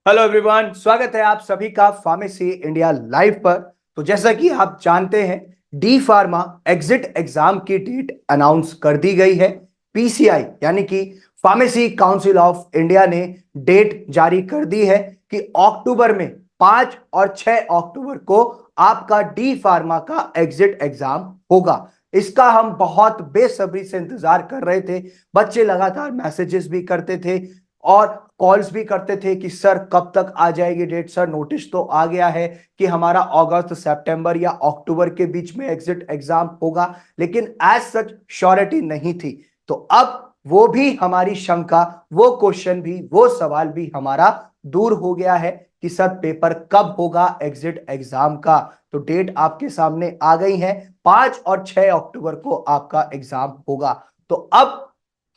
Hello everyone, स्वागत है आप सभी का फार्मेसी इंडिया लाइव पर। तो जैसा कि आप जानते हैं, डी फार्मा एग्जिट एग्जाम की डेट अनाउंस कर दी गई है। पीसीआई यानी कि फार्मेसी काउंसिल ऑफ इंडिया ने डेट जारी कर दी है कि अक्टूबर में 5 और 6 अक्टूबर को आपका डी फार्मा का एग्जिट एग्जाम होगा। इसका हम बहुत बेसब्री से इंतजार कर रहे थे। बच्चे लगातार मैसेजेस भी करते थे और कॉल्स भी करते थे कि सर कब तक आ जाएगी डेट, सर नोटिस तो आ गया है कि हमारा अगस्त सितंबर या अक्टूबर के बीच में एग्जिट एग्जाम होगा, लेकिन एज सच श्योरिटी नहीं थी। तो अब वो भी हमारी शंका, वो क्वेश्चन भी, वो सवाल भी हमारा दूर हो गया है कि सर पेपर कब होगा एग्जिट एग्जाम का। तो डेट आपके सामने आ गई है, 5 और 6 अक्टूबर को आपका एग्जाम होगा। तो अब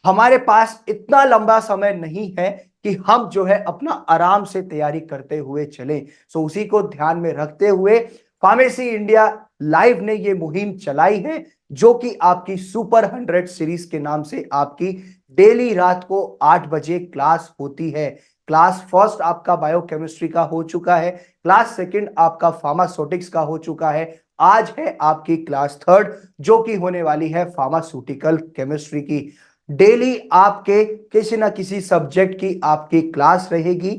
हमारे पास इतना लंबा समय नहीं है कि हम जो है अपना आराम से तैयारी करते हुए चलें। सो उसी को ध्यान में रखते हुए फार्मेसी इंडिया लाइव ने ये मुहिम चलाई है, जो कि आपकी सुपर 100 सीरीज के नाम से आपकी डेली रात को 8 बजे क्लास होती है। क्लास फर्स्ट आपका बायोकेमिस्ट्री का हो चुका है, क्लास सेकंड आपका फार्मास्यूटिक्स का हो चुका है, आज है आपकी क्लास थर्ड जो कि होने वाली है फार्मास्यूटिकल केमिस्ट्री की। डेली आपके किसी ना किसी सब्जेक्ट की आपकी क्लास रहेगी,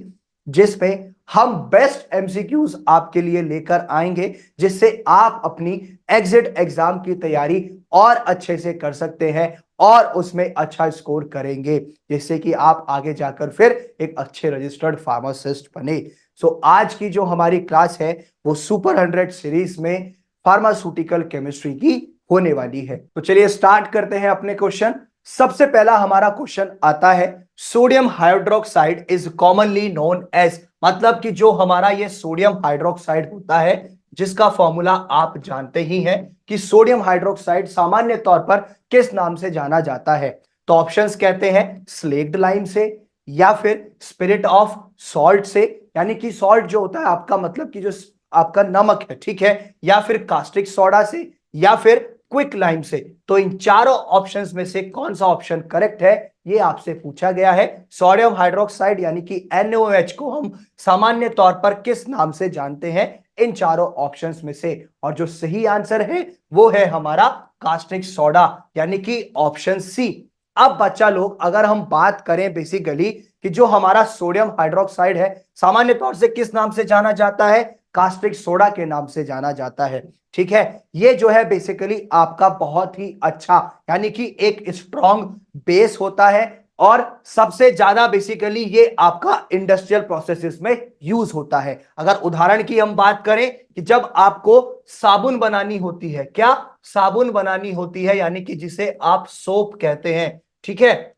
जिसमें हम बेस्ट एमसीक्यूज आपके लिए लेकर आएंगे, जिससे आप अपनी एग्जिट एग्जाम की तैयारी और अच्छे से कर सकते हैं और उसमें अच्छा स्कोर करेंगे, जिससे कि आप आगे जाकर फिर एक अच्छे रजिस्टर्ड फार्मासिस्ट बने। सो आज की जो हमारी क्लास है वो सुपर 100 सीरीज में फार्मास्यूटिकल केमिस्ट्री की होने वाली है। तो चलिए स्टार्ट करते हैं अपने क्वेश्चन। सबसे पहला हमारा क्वेश्चन आता है, sodium hydroxide is commonly known as, मतलब कि जो हमारा ये सोडियम हाइड्रोक्साइड होता है, जिसका फॉर्मूला आप जानते ही हैं कि सोडियम हाइड्रोक्साइड सामान्य तौर पर किस नाम से जाना जाता है। तो ऑप्शंस कहते हैं स्लेक्ड लाइम से, या फिर स्पिरिट ऑफ सॉल्ट से, यानी कि सॉल्ट जो होता है आपका मतलब कि जो आपका नमक है, ठीक है, या फिर कास्टिक सोडा से, या फिर क्विक लाइम से। तो इन चारों ऑप्शंस में से कौन सा ऑप्शन करेक्ट है, ये आपसे पूछा गया है। सोडियम हाइड्रोक्साइड यानी कि NaOH को हम सामान्य तौर पर किस नाम से जानते हैं, इन चारों ऑप्शंस में से। और जो सही आंसर है वो है हमारा कास्टिक सोडा, यानी कि ऑप्शन सी। अब बच्चा लोग, अगर हम बात करें बेसिकली कि जो हमारा सोडियम हाइड्रोक्साइड है सामान्य तौर से किस नाम से जाना जाता है, कास्टिक सोडा के नाम से जाना जाता है। ठीक है, ये जो है बेसिकली आपका बहुत ही अच्छा यानी कि एक स्ट्रॉन्ग बेस होता है, और सबसे ज्यादा बेसिकली ये आपका इंडस्ट्रियल प्रोसेसेस में यूज होता है। अगर उदाहरण की हम बात करें कि जब आपको साबुन बनानी होती है, क्या साबुन बनानी होती है, यानी कि जिसे आप सोप कहते हैं, ठीक है,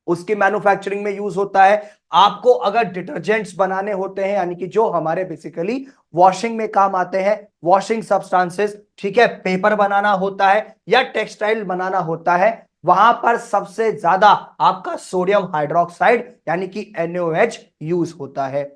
उसकी मैन्युफैक्चरिंग में यूज होता है। आपको अगर डिटर्जेंट्स बनाने होते हैं, यानी कि जो हमारे बेसिकली वॉशिंग में काम आते हैं, वॉशिंग सब्सटेंसेस, ठीक है, पेपर बनाना होता है या टेक्सटाइल बनाना होता है, वहां पर सबसे ज्यादा आपका सोडियम हाइड्रोक्साइड यानी कि NaOH यूज होता है।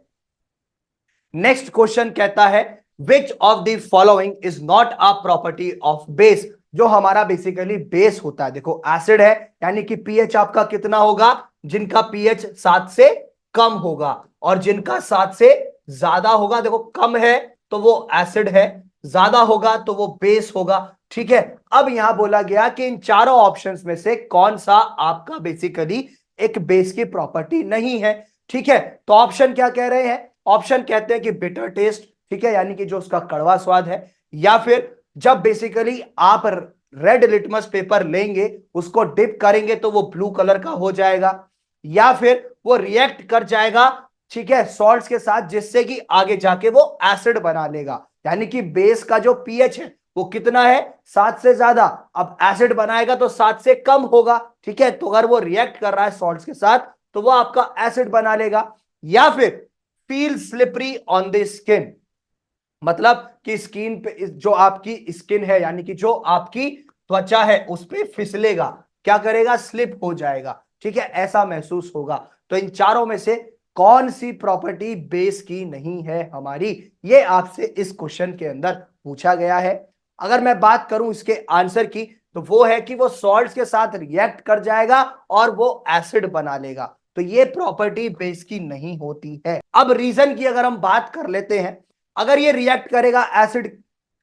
नेक्स्ट क्वेश्चन कहता है, which of the following is not a property of base. जो हमारा बेसिकली बेस होता है, देखो एसिड है यानी कि पीएच आपका कितना होगा, जिनका पीएच 7 से कम होगा, और जिनका 7 से ज्यादा होगा, देखो कम है तो वो एसिड है, ज्यादा होगा तो वो बेस होगा। ठीक है, अब यहां बोला गया कि इन चारों ऑप्शंस में से कौन सा आपका बेसिकली एक बेस की प्रॉपर्टी नहीं है। ठीक है, तो ऑप्शन क्या कह रहे हैं, ऑप्शन कहते हैं कि बिटर टेस्ट, ठीक है, यानी कि जो उसका कड़वा स्वाद है, या फिर जब बेसिकली आप रेड लिटमस पेपर लेंगे, उसको डिप करेंगे तो वो ब्लू कलर का हो जाएगा, या फिर वो रिएक्ट कर जाएगा, ठीक है, सॉल्ट्स के साथ, जिससे कि आगे जाके वो एसिड बना लेगा। यानी कि बेस का जो पीएच है वो कितना है, 7 से ज्यादा, अब एसिड बनाएगा तो 7 से कम होगा। ठीक है, तो अगर वो रिएक्ट कर रहा है सॉल्ट्स के साथ तो वो आपका एसिड बना लेगा। या फिर feel slippery on the skin, मतलब कि स्किन पे जो आपकी स्किन है यानी कि जो आपकी त्वचा है उस पे फिसलेगा, क्या करेगा, स्लिप हो जाएगा। ठीक है, ऐसा महसूस होगा। तो इन चारों में से कौन सी प्रॉपर्टी बेस की नहीं है हमारी, ये आपसे इस क्वेश्चन के अंदर पूछा गया है। अगर मैं बात करूं इसके आंसर की, तो वो है कि वो सॉल्ट्स के साथ रिएक्ट कर जाएगा और वो एसिड बना लेगा। तो ये प्रॉपर्टी बेस की नहीं होती है। अब रीजन की अगर हम बात कर लेते हैं, अगर ये रिएक्ट करेगा एसिड,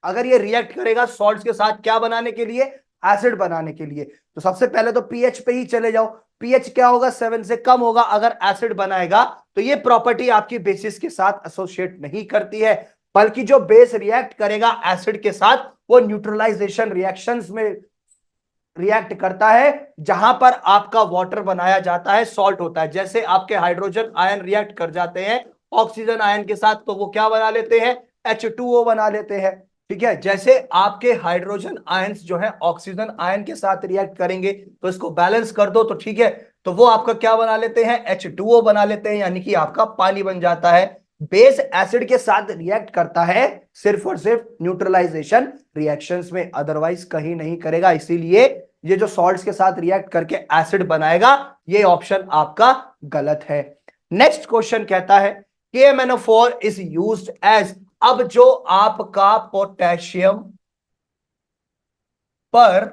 अगर ये रिएक्ट करेगा सॉल्ट्स के साथ क्या बनाने के लिए, एसिड बनाने के लिए, तो सबसे पहले तो पीएच पे ही चले जाओ। पीएच क्या होगा, 7 से कम होगा अगर एसिड बनाएगा, तो ये प्रॉपर्टी आपकी बेसिस के साथ एसोसिएट नहीं करती है, बल्कि जो बेस रिएक्ट करेगा एसिड के साथ वो न्यूट्रलाइजेशन रिएक्शंस में रिएक्ट करता है, जहां पर आपका वाटर बनाया जाता है, सॉल्ट होता है। जैसे आपके हाइड्रोजन आयन रिएक्ट कर जाते हैं ऑक्सीजन आयन के साथ, तो वो क्या बना लेते हैं, H2O बना लेते हैं। ठीक है, जैसे आपके हाइड्रोजन आयंस जो है ऑक्सीजन आयन के साथ रिएक्ट करेंगे, तो इसको बैलेंस कर दो तो ठीक है, तो वो आपका क्या बना लेते हैं, H2O बना लेते हैं, यानी कि आपका पानी बन जाता है। बेस एसिड के साथ रिएक्ट करता है सिर्फ और सिर्फ न्यूट्रलाइजेशन रिएक्शंस में, अदरवाइज कहीं नहीं करेगा। इसीलिए ये जो सॉल्ट्स के साथ रिएक्ट करके एसिड बनाएगा, ये ऑप्शन आपका गलत है। नेक्स्ट क्वेश्चन कहता है KMnO4 इज यूज्ड एज, अब जो आपका पोटेशियम पर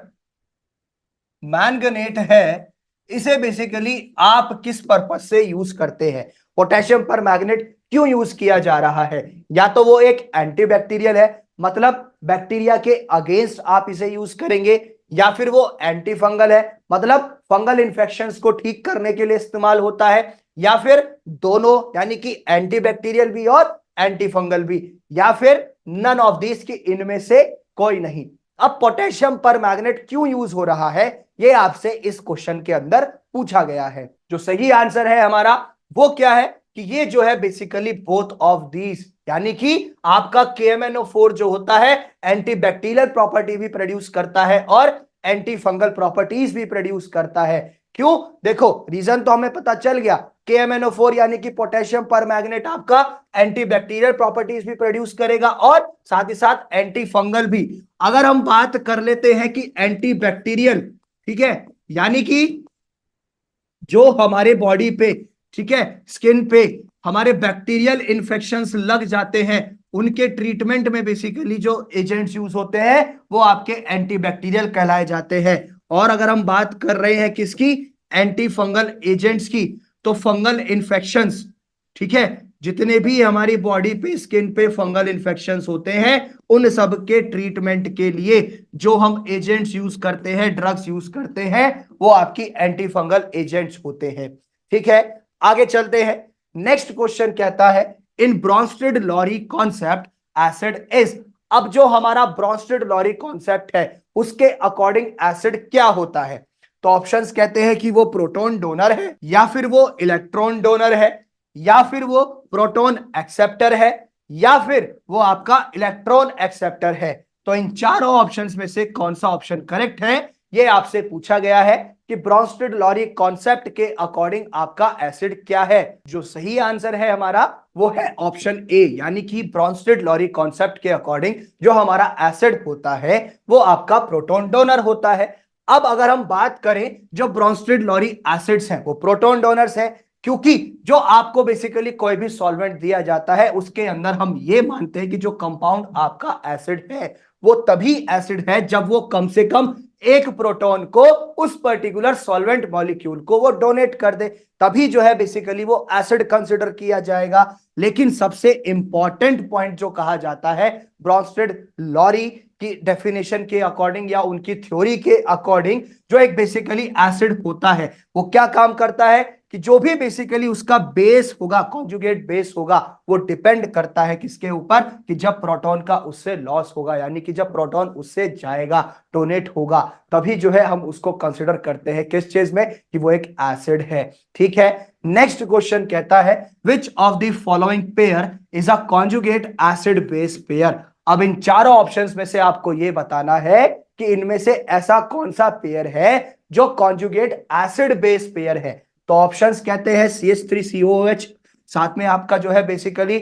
मैंगनेट है, इसे बेसिकली आप किस पर्पज से यूज करते हैं, पोटेशियम पर मैग्नेट क्यों यूज किया जा रहा है? या तो वो एक एंटीबैक्टीरियल है, मतलब बैक्टीरिया के अगेंस्ट आप इसे यूज करेंगे, या फिर वो एंटी फंगल है, मतलब फंगल इन्फेक्शंस को ठीक करने के लिए इस्तेमाल होता है, या फिर दोनों, यानी कि एंटीबैक्टीरियल भी और एंटी फंगल भी, या फिर नन ऑफ दिस की इनमें से कोई नहीं। अब पोटेशियम पर मैग्नेट क्यों यूज हो रहा है, ये आपसे इस क्वेश्चन के अंदर पूछा गया है। जो सही आंसर है हमारा वो क्या है कि ये जो है बेसिकली बोथ ऑफ दीज, यानी कि आपका KMnO4 जो होता है एंटीबैक्टीरियल प्रॉपर्टी भी प्रोड्यूस करता है और एंटी फंगल प्रॉपर्टीज भी प्रोड्यूस करता है। क्यों, देखो रीजन तो हमें पता चल गया, KMnO4 यानी कि पोटेशियम पर मैग्नेट आपका एंटीबैक्टीरियल प्रॉपर्टीज भी प्रोड्यूस करेगा और साथ ही साथ एंटी फंगल भी। अगर हम बात कर लेते हैं कि एंटीबैक्टीरियल, ठीक है, यानी कि जो हमारे बॉडी पे, ठीक है, स्किन पे हमारे बैक्टीरियल इन्फेक्शंस लग जाते हैं, उनके ट्रीटमेंट में बेसिकली जो एजेंट्स यूज होते हैं वो आपके एंटीबैक्टीरियल कहलाए जाते हैं। और अगर हम बात कर रहे हैं किसकी, एंटी फंगल एजेंट्स की, तो फंगल इन्फेक्शंस, ठीक है, जितने भी हमारी बॉडी पे स्किन पे फंगल इन्फेक्शंस होते हैं, उन सब के ट्रीटमेंट के लिए जो हम एजेंट्स यूज करते हैं, ड्रग्स यूज करते हैं, वो आपकी एंटी फंगल एजेंट्स होते हैं। ठीक है, आगे चलते हैं। नेक्स्ट क्वेश्चन कहता है in Bronsted Lowry concept acid is, अब जो हमारा ब्रॉन्स्टेड लॉरी कॉन्सेप्ट है उसके अकॉर्डिंग एसिड क्या होता है? तो ऑप्शंस कहते हैं कि वो प्रोटॉन डोनर है, या फिर वो इलेक्ट्रॉन डोनर है, या फिर वो प्रोटॉन एक्सेप्टर है, या फिर वो आपका इलेक्ट्रॉन एक्सेप्टर है। तो इन चारों ऑप्शंस में से कौन सा ऑप्शन करेक्ट है, ये आपसे पूछा गया है कि ब्रॉन्स्टेड लॉरी कॉन्सेप्ट के अकॉर्डिंग आपका एसिड क्या है। जो सही आंसर है हमारा वो है ऑप्शन ए, यानी कि ब्रॉन्स्टेड लॉरी कॉन्सेप्ट के अकॉर्डिंग जो हमारा एसिड होता है वो आपका प्रोटॉन डोनर होता है। अब अगर हम बात करें, जो ब्रॉन्स्टेड लॉरी एसिड्स हैं वो प्रोटॉन डोनर्स हैं, क्योंकि जो आपको बेसिकली कोई भी सॉल्वेंट दिया जाता है उसके अंदर हम ये मानते हैं कि जो कंपाउंड आपका एसिड है वो तभी एसिड है जब वो कम से कम एक प्रोटॉन को उस पर्टिकुलर सॉल्वेंट मॉलिक्यूल को वो डोनेट कर दे, तभी जो है बेसिकली वो एसिड कंसिडर किया जाएगा। लेकिन सबसे इंपॉर्टेंट पॉइंट जो कहा जाता है ब्रॉन्स्टेड लॉरी की डेफिनेशन के अकॉर्डिंग या उनकी थ्योरी के अकॉर्डिंग, जो एक बेसिकली एसिड होता है वो क्या काम करता है कि जो भी बेसिकली उसका बेस होगा, कॉन्जुगेट बेस होगा, वो डिपेंड करता है किसके ऊपर, कि जब प्रोटॉन का उससे लॉस होगा, यानी कि जब प्रोटॉन उससे जाएगा, डोनेट होगा, तभी जो है हम उसको कंसिडर करते हैं किस चीज में, कि वो एक एसिड है। ठीक है, नेक्स्ट क्वेश्चन कहता है which of the following pair is a conjugate acid base pair. अब इन चारों ऑप्शंस में से आपको यह बताना है कि इनमें से ऐसा कौन सा पेयर है जो कॉन्जुगेट एसिड बेस पेयर है। तो ऑप्शंस कहते हैं CH3COOH, साथ में आपका जो है बेसिकली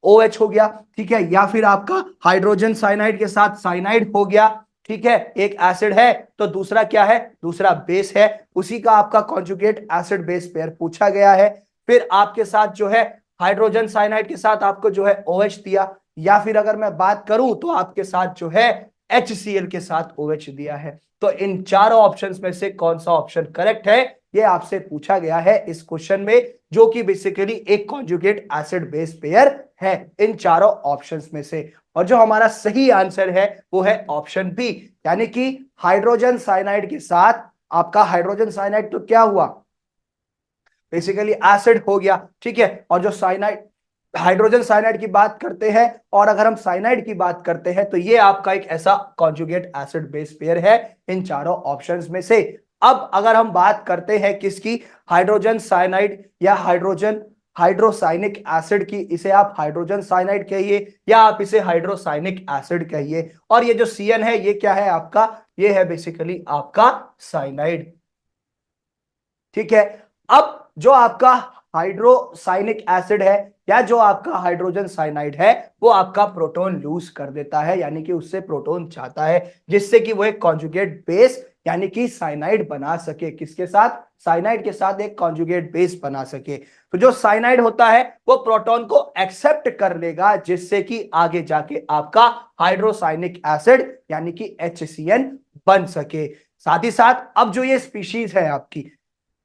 OH हो गया, ठीक है, या फिर आपका हाइड्रोजन साइनाइड के साथ साइनाइड हो गया, ठीक है, एक एसिड है तो दूसरा क्या है, दूसरा बेस है, उसी का आपका कॉन्जुगेट एसिड बेस पेयर पूछा गया है। फिर आपके साथ जो है हाइड्रोजन साइनाइड के साथ आपको जो है OH दिया, या फिर अगर मैं बात करूं तो आपके साथ जो है HCl के साथ OH दिया है। तो इन चारों ऑप्शंस में से कौन सा ऑप्शन करेक्ट है, ये आपसे पूछा गया है इस क्वेश्चन में, जो कि बेसिकली एक कॉन्जुगेट एसिड बेस पेयर है इन चारों ऑप्शंस में से। और जो हमारा सही आंसर है वो है ऑप्शन बी, यानी कि हाइड्रोजन साइनाइड के साथ आपका हाइड्रोजन साइनाइड तो क्या हुआ, बेसिकली एसिड हो गया, ठीक है। और जो साइनाइड, हाइड्रोजन साइनाइड की बात करते हैं और अगर हम साइनाइड की बात करते हैं तो ये आपका एक ऐसा कॉन्जुगेट एसिड बेस पेयर है इन चारों ऑप्शंस में से। अब अगर हम बात करते हैं किसकी, हाइड्रोजन साइनाइड या हाइड्रोजन हाइड्रोसाइनिक एसिड की, इसे आप हाइड्रोजन साइनाइड कहिए या आप इसे हाइड्रोसाइनिक एसिड कहिए। और ये जो CN है ये क्या है आपका, ये है बेसिकली आपका साइनाइड, ठीक है। अब जो आपका हाइड्रोसाइनिक एसिड है या जो आपका हाइड्रोजन साइनाइड है वो आपका प्रोटॉन लूज कर देता है, यानी कि उससे प्रोटॉन चाहता है जिससे कि वो एक कॉन्जुगेट बेस यानी कि साइनाइड बना सके। किसके साथ, साइनाइड के साथ एक कॉन्जुगेट बेस बना सके। तो जो साइनाइड होता है वो प्रोटॉन को एक्सेप्ट कर लेगा जिससे कि आगे जाके आपका हाइड्रोसाइनिक एसिड यानी कि HCN बन सके। साथ ही साथ अब जो ये स्पीशीज है आपकी,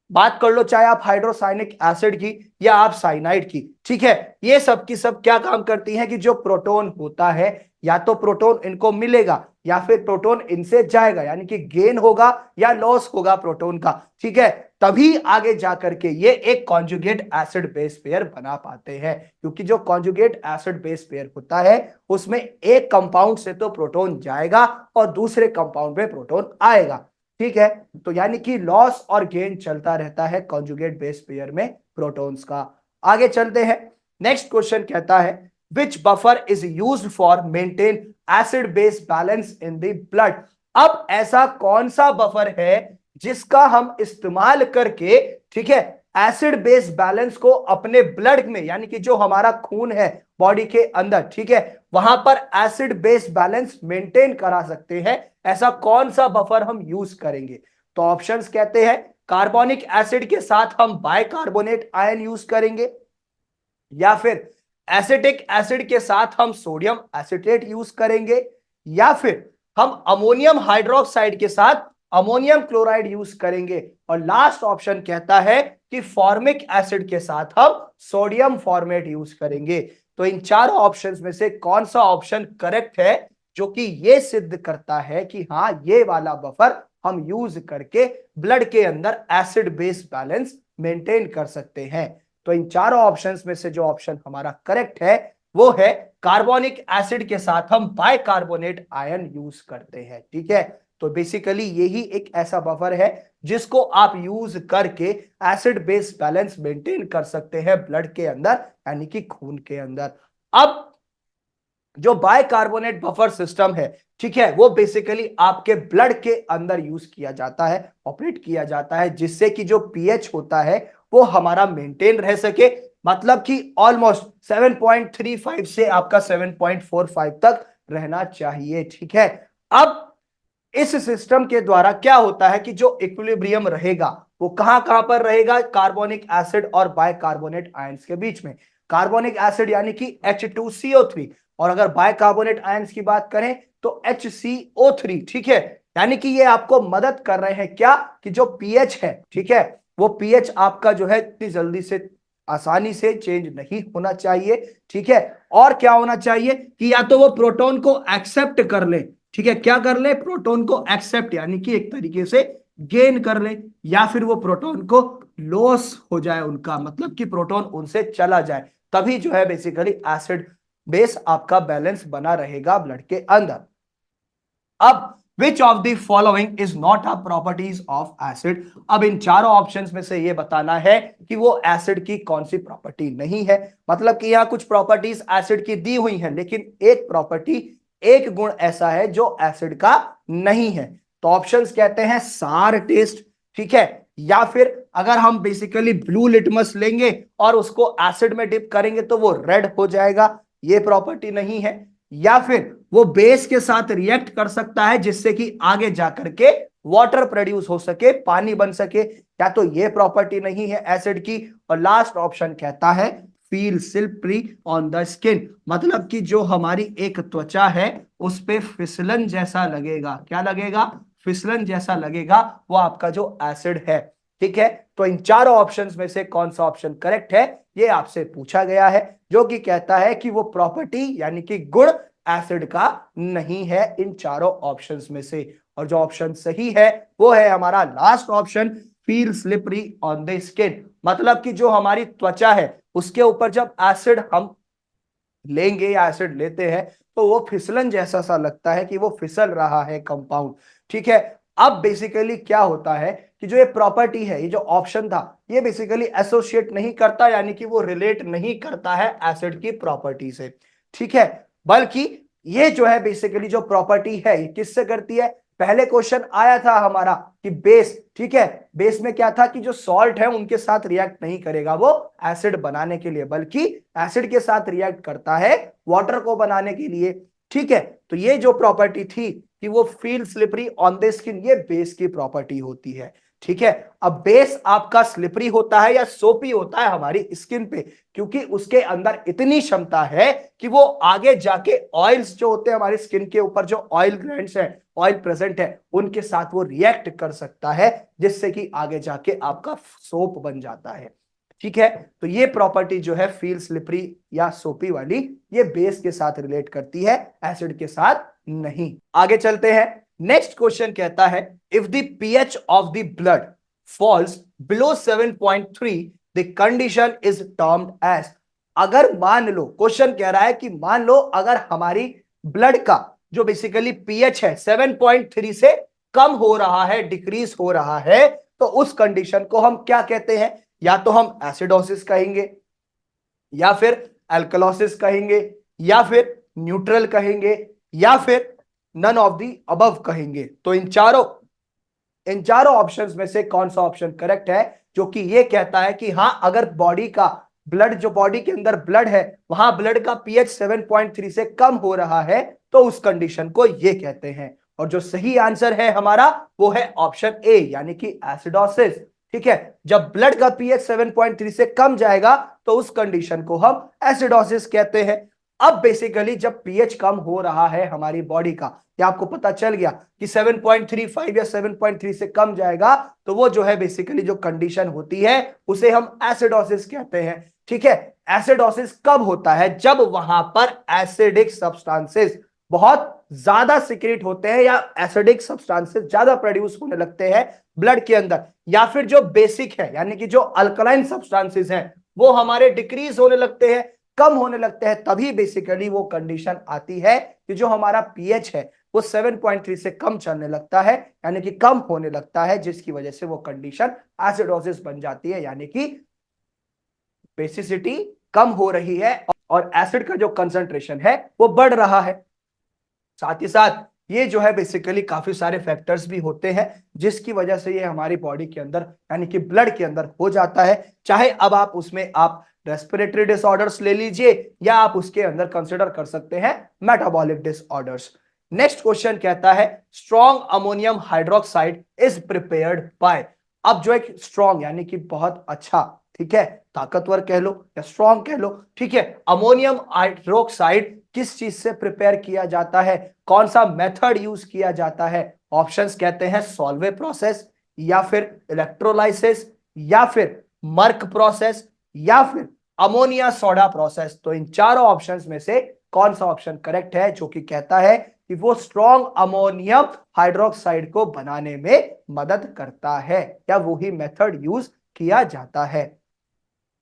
बात कर लो चाहे आप हाइड्रोसाइनिक एसिड की या आप साइनाइड की, ठीक है, ये सब की सब क्या काम करती हैं कि जो प्रोटॉन होता है या तो प्रोटॉन इनको मिलेगा या फिर प्रोटॉन इनसे जाएगा, यानी कि गेन होगा या लॉस होगा प्रोटॉन का, ठीक है। तभी आगे जाकर के ये एक कॉन्जुगेट एसिड बेस पेयर बना पाते हैं, क्योंकि जो कॉन्जुगेट एसिड बेस पेयर होता है उसमें एक कंपाउंड से तो प्रोटॉन जाएगा और दूसरे कंपाउंड में प्रोटॉन आएगा, ठीक है। तो यानी कि लॉस और गेन चलता रहता है कॉन्जुगेट बेस पेयर में प्रोटॉन्स का। आगे चलते हैं, नेक्स्ट क्वेश्चन कहता है which buffer is used for maintain acid base balance in the blood. अब ऐसा कौन सा बफर है जिसका हम इस्तेमाल करके, ठीक है, एसिड बेस बैलेंस को अपने ब्लड में यानी कि जो हमारा खून है बॉडी के अंदर, ठीक है, वहां पर एसिड बेस बैलेंस मेंटेन करा सकते हैं। ऐसा कौन सा बफर हम यूज करेंगे, तो ऑप्शंस कहते हैं कार्बोनिक एसिड के साथ हम बाइकार्बोनेट आयन यूज करेंगे, या फिर एसिटिक एसिड के साथ हम सोडियम एसिटेट यूज करेंगे, या फिर हम अमोनियम हाइड्रोक्साइड के साथ अमोनियम क्लोराइड यूज करेंगे, और लास्ट ऑप्शन कहता है कि फॉर्मिक एसिड के साथ हम सोडियम फॉर्मेट यूज करेंगे। तो इन चारों ऑप्शंस में से कौन सा ऑप्शन करेक्ट है जो कि ये सिद्ध करता है कि हाँ ये वाला बफर हम यूज करके ब्लड के अंदर एसिड बेस बैलेंस मेंटेन कर सकते हैं। तो इन चारों ऑप्शंस में से जो ऑप्शन हमारा करेक्ट है वो है कार्बोनिक एसिड के साथ हम बाइकार्बोनेट आयन यूज करते हैं, ठीक है। तो बेसिकली यही एक ऐसा बफर है जिसको आप यूज करके एसिड बेस बैलेंस मेंटेन कर सकते हैं ब्लड के अंदर यानी कि खून के अंदर। अब जो बाइकार्बोनेट बफर सिस्टम है, ठीक है, वो बेसिकली आपके ब्लड के अंदर यूज किया जाता है, ऑपरेट किया जाता है, जिससे कि जो पीएच होता है वो हमारा मेंटेन रह सके, मतलब कि ऑलमोस्ट 7.35 से आपका 7.45 तक रहना चाहिए, ठीक है। अब इस सिस्टम के द्वारा क्या होता है कि जो इक्विलिब्रियम रहेगा वो कहां कहां पर रहेगा, कार्बोनिक एसिड और बाइकार्बोनेट आयंस के बीच में। कार्बोनिक एसिड यानी कि H2CO3, और अगर बाइकार्बोनेट आयंस की बात करें तो HCO3, ठीक है। यानी कि ये आपको मदद कर रहे हैं क्या, कि जो पीएच है, ठीक है, वो पीएच आपका जो है इतनी जल्दी से आसानी से चेंज नहीं होना चाहिए, ठीक है। और क्या होना चाहिए कि या तो वो प्रोटॉन को एक्सेप्ट कर ले, ठीक है, क्या कर ले, प्रोटॉन को एक्सेप्ट यानी कि एक तरीके से गेन कर ले, या फिर वो प्रोटॉन को लॉस हो जाए उनका, मतलब कि प्रोटॉन उनसे चला जाए, तभी जो है बेसिकली एसिड बेस आपका बैलेंस बना रहेगा ब्लड के अंदर। अब which of the following is not a properties of acid. अब इन चारों ऑप्शंस में से ये बताना है कि वो एसिड की कौन सी प्रॉपर्टी नहीं है, मतलब कि यहां कुछ प्रॉपर्टीज एसिड की दी हुई हैं लेकिन एक प्रॉपर्टी, एक गुण ऐसा है जो एसिड का नहीं है। तो ऑप्शंस कहते हैं सार टेस्ट, ठीक है, या फिर अगर हम बेसिकली ब्लू लिटमस लेंगे और उसको एसिड में डिप करेंगे तो वो रेड हो जाएगा, ये प्रॉपर्टी नहीं है, या फिर वो बेस के साथ रिएक्ट कर सकता है जिससे कि आगे जाकर के वाटर प्रोड्यूस हो सके, पानी बन सके, या तो ये प्रॉपर्टी नहीं है एसिड की। और लास्ट ऑप्शन कहता है feel slippery on the skin, मतलब कि जो हमारी एक त्वचा है उस पे फिसलन जैसा लगेगा, क्या लगेगा, फिसलन जैसा लगेगा, वो आपका जो एसिड है, ठीक है, तो इन चारों ऑप्शंस में से कौन सा ऑप्शन करेक्ट है, ये आपसे पूछा गया है, जो कि कहता है कि वो प्रॉपर्टी यानी कि गुण एसिड का नहीं है इन चारों ऑप्शंस में से। और जो ऑप्शन सही है वो है हमारा last option, feel slippery on the skin. मतलब कि जो हमारी त्वचा है उसके ऊपर जब एसिड हम लेंगे या एसिड लेते हैं तो वो फिसलन जैसा सा लगता है कि वो फिसल रहा है कंपाउंड। ठीक है, अब बेसिकली क्या होता है कि जो ये प्रॉपर्टी है, ये जो ऑप्शन था, ये बेसिकली एसोसिएट नहीं करता, यानी कि वो रिलेट नहीं करता है एसिड की प्रॉपर्टी से। ठीक है, बल्कि ये जो है बेसिकली जो प्रॉपर्टी है ये किससे करती है। पहले क्वेश्चन आया था हमारा कि बेस, ठीक है, बेस में क्या था कि जो सॉल्ट है उनके साथ रिएक्ट नहीं करेगा वो एसिड बनाने के लिए, बल्कि एसिड के साथ रिएक्ट करता है वाटर को बनाने के लिए। ठीक है, तो ये जो प्रॉपर्टी थी कि वो feel slippery on the skin, ये बेस की प्रॉपर्टी होती है। ठीक है, अब बेस आपका स्लिपरी होता है या सोपी होता है हमारी स्किन पे, क्योंकि उसके अंदर इतनी क्षमता है कि वो आगे जाके ऑयल्स जो होते हैं हमारी स्किन के ऊपर, जो ऑयल ग्लैंड्स हैं, ऑयल प्रेजेंट है, उनके साथ वो रिएक्ट कर सकता है, जिससे कि आगे जाके आपका सोप बन जाता है। ठीक है, तो ये प्रॉपर्टी जो है फील स्लिपरी या सोपी वाली, ये बेस के साथ रिलेट करती है, एसिड के साथ नहीं। आगे चलते हैं, नेक्स्ट क्वेश्चन कहता है if the pH of the blood falls below 7.3 the condition is termed as. अगर मान लो, क्वेश्चन कह रहा है कि मान लो अगर हमारी ब्लड का जो बेसिकली पीएच है 7.3 से कम हो रहा है, डिक्रीज हो रहा है, तो उस कंडीशन को हम क्या कहते हैं। या तो हम एसिडोसिस कहेंगे, या फिर एल्कलोसिस कहेंगे, या फिर न्यूट्रल कहेंगे, या फिर नन ऑफ दी अबव कहेंगे। तो इन चारों ऑप्शंस में से कौन सा ऑप्शन करेक्ट है, जो कि ये कहता है कि हाँ, अगर बॉडी का ब्लड, जो बॉडी के अंदर ब्लड है, वहां ब्लड का पीएच 7.3 से कम हो रहा है, तो उस कंडीशन को ये कहते हैं। और जो सही आंसर है हमारा वो है ऑप्शन ए, यानी कि एसिडोसिस। ठीक है, जब ब्लड का पीएच 7.3 से कम जाएगा तो उस कंडीशन को हम एसिडोसिस कहते हैं। अब बेसिकली जब पीएच कम हो रहा है हमारी बॉडी का, या आपको पता चल गया कि 7.35 या 7.3 से कम जाएगा, तो वो जो है बेसिकली जो कंडीशन होती है उसे हम एसिडोसिस कहते हैं। ठीक है, एसिडोसिस कब होता है, जब वहां पर एसिडिक सब्सटेंसेस बहुत ज्यादा सिक्रेट होते हैं, या एसिडिक सब्सटेंसेस ज्यादा प्रोड्यूस होने लगते हैं ब्लड के अंदर, या फिर जो बेसिक है यानी कि जो अल्कलाइन सब्सटेंसेस हैं वो हमारे डिक्रीज होने लगते हैं, कम होने लगते हैं, तभी बेसिकली वो कंडीशन आती है कि जो हमारा पीएच है वो 7.3 से कम चलने लगता है, यानी कि कम होने लगता है, जिसकी वजह से वो कंडीशन एसिडोसिस बन जाती है, यानी कि बेसिसिटी कम हो रही है और एसिड का जो कंसंट्रेशन है वो बढ़ रहा है। साथ ही साथ ये जो है बेसिकली काफी सारे फैक्टर्स भी होते हैं जिसकी वजह से ये हमारी बॉडी के अंदर यानी कि ब्लड के अंदर हो जाता है। चाहे अब आप उसमें आप रेस्पिरेटरी डिसऑर्डर्स ले लीजिए, या आप उसके अंदर कंसिडर कर सकते हैं मेटाबॉलिक डिसऑर्डर्स। नेक्स्ट क्वेश्चन कहता है strong ammonium hydroxide is prepared by. अब जो एक स्ट्रॉन्ग यानी कि बहुत अच्छा, ठीक है, ताकतवर कह लो या स्ट्रॉन्ग कह लो, ठीक है, अमोनियम हाइड्रोक्साइड किस चीज से प्रिपेयर किया जाता है, कौन सा मेथड यूज किया जाता है। ऑप्शंस कहते हैं सॉल्वे प्रोसेस, या फिर इलेक्ट्रोलाइसिस, या फिर मर्क प्रोसेस, या फिर अमोनिया सोडा प्रोसेस। तो इन चारों ऑप्शंस में से कौन सा ऑप्शन करेक्ट है, जो कि कहता है कि वो स्ट्रॉन्ग अमोनियम हाइड्रोक्साइड को बनाने में मदद करता है, या वही मेथड यूज किया जाता है।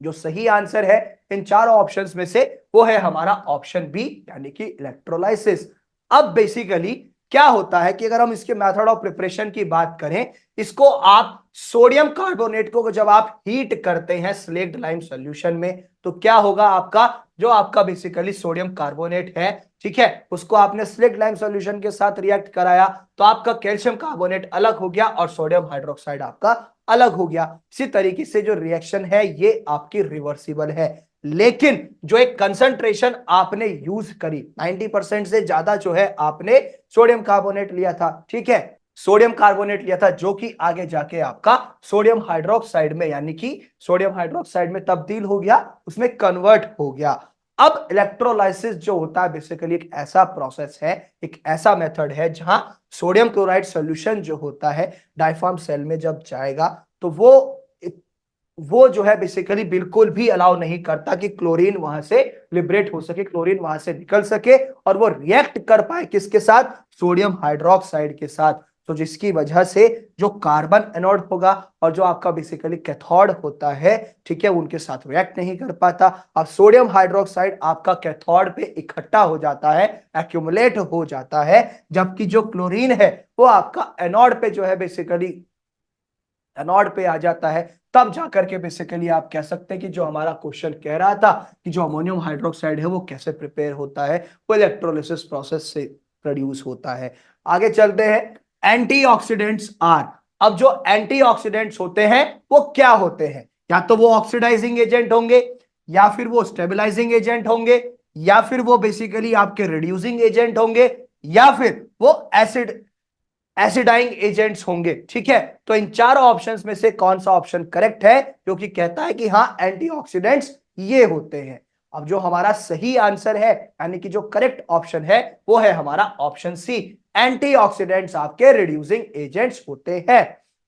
जो सही आंसर है इन चारों ऑप्शंस में से वो है हमारा ऑप्शन बी, यानी कि इलेक्ट्रोलाइसिस। अब बेसिकली क्या होता है कि अगर हम इसके मेथड ऑफ प्रिपरेशन की बात करें, इसको आप सोडियम कार्बोनेट को जब आप हीट करते हैं स्लेक्ड लाइम सॉल्यूशन में, तो क्या होगा, आपका जो आपका बेसिकली सोडियम कार्बोनेट है, ठीक है, उसको आपने स्लेक्ड लाइम सॉल्यूशन के साथ रिएक्ट कराया, तो आपका कैल्शियम कार्बोनेट अलग हो गया और सोडियम हाइड्रोक्साइड आपका अलग हो गया। इसी तरीके से जो रिएक्शन है ये आपकी रिवर्सिबल है, लेकिन जो एक कंसंट्रेशन आपने यूज करी 90% से ज्यादा जो है आपने सोडियम कार्बोनेट लिया था, ठीक है, सोडियम कार्बोनेट लिया था, जो कि आगे जाके आपका सोडियम हाइड्रोक्साइड में यानी कि सोडियम हाइड्रोक्साइड में तब्दील हो गया, उसमें कन्वर्ट हो गया। अब इलेक्ट्रोलाइसिस जो होता है बेसिकली एक ऐसा प्रोसेस है, एक ऐसा मेथड है जहां सोडियम क्लोराइड सॉल्यूशन जो होता है डायफार्म सेल में जब जाएगा तो वो जो है बेसिकली बिल्कुल भी अलाउ नहीं करता कि क्लोरीन वहां से लिबरेट हो सके, क्लोरीन वहां से निकल सके और वो रिएक्ट कर पाए किसके साथ, सोडियम हाइड्रोक्साइड के साथ। तो जिसकी वजह से जो कार्बन एनोड होगा और जो आपका बेसिकली कैथोड होता है, ठीक है, उनके साथ रिएक्ट नहीं कर पाता। अब सोडियम हाइड्रोक्साइड आपका कैथोड पे इकट्ठा हो जाता है, एक्यूमुलेट हो जाता है, जबकि जो क्लोरीन है वो आपका एनोड पे जो है बेसिकली एनोड पे आ जाता है। तब जाकर के बेसिकली आप कह सकते हैं कि जो हमारा क्वेश्चन कह रहा था कि जो अमोनियम हाइड्रोक्साइड है वो कैसे प्रिपेयर होता है, वो इलेक्ट्रोलिसिस प्रोसेस से प्रोड्यूस होता है। आगे चलते हैं, एंटीऑक्सीडेंट्स आर। अब जो एंटीऑक्सीडेंट्स होते हैं वो क्या होते हैं, या तो वो ऑक्सीडाइजिंग एजेंट होंगे, या फिर वो स्टेबलाइजिंग एजेंट होंगे, या फिर वो बेसिकली आपके रिड्यूसिंग एजेंट होंगे, या फिर वो एसिडाइंग एजेंट्स होंगे। ठीक है, तो इन चारों ऑप्शंस में से कौन सा ऑप्शन करेक्ट है, जो कि कहता है कि हाँ एंटीऑक्सीडेंट्स ये होते हैं। अब जो हमारा सही आंसर है, यानी कि जो करेक्ट ऑप्शन है, वो है हमारा ऑप्शन सी, एंटीऑक्सीडेंट्स आपके रिड्यूसिंग एजेंट्स होते हैं।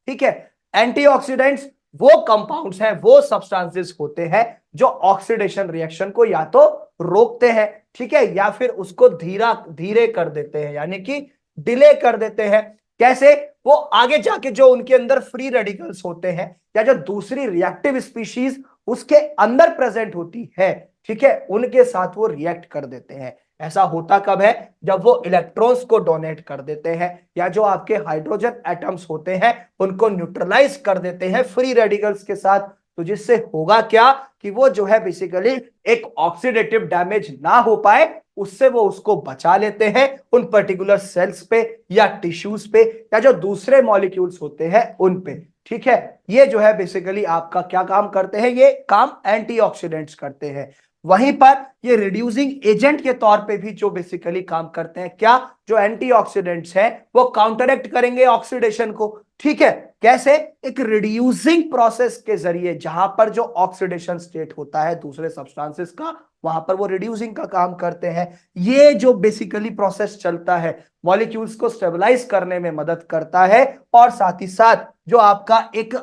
ठीक है, एंटीऑक्सीडेंट्स वो कंपाउंड्स हैं, वो सब्सटेंसेस होते हैं जो ऑक्सीडेशन रिएक्शन को या तो रोकते हैं, ठीक है, या फिर उसको धीरे कर देते हैं, यानी कि डिले कर देते हैं। कैसे, वो आगे जाके जो उनके अंदर फ्री रेडिकल्स होते हैं या जो दूसरी रिएक्टिव स्पीशीज उसके अंदर प्रेजेंट होती है, ठीक है, उनके साथ वो रिएक्ट कर देते हैं। ऐसा होता कब है, जब वो इलेक्ट्रॉन्स को डोनेट कर देते हैं या जो आपके हाइड्रोजन एटम्स होते हैं उनको न्यूट्रलाइज कर देते हैं फ्री रेडिकल्स के साथ। तो जिससे होगा क्या कि वो जो है बेसिकली एक ऑक्सीडेटिव डैमेज ना हो पाए, उससे वो उसको बचा लेते हैं उन पर्टिकुलर सेल्स पे या टिश्यूज पे या जो दूसरे मॉलिक्यूल्स होते हैं उन पे। ठीक है, ये जो है बेसिकली आपका क्या काम करते हैं, ये काम एंटीऑक्सीडेंट्स करते हैं। वहीं पर ये रिड्यूसिंग एजेंट के तौर पे भी जो बेसिकली काम करते हैं, क्या, जो एंटीऑक्सीडेंट्स हैं वो काउंटरएक्ट करेंगे ऑक्सीडेशन को। ठीक है, कैसे, एक रिड्यूसिंग प्रोसेस के जरिए, जहां पर जो ऑक्सीडेशन स्टेट होता है दूसरे सब्सटेंसेस का, वहां पर वो रिड्यूसिंग का काम करते हैं। ये जो बेसिकली प्रोसेस चलता है मॉलिक्यूल्स को स्टेबलाइज करने में मदद करता है, और साथ ही साथ जो आपका एक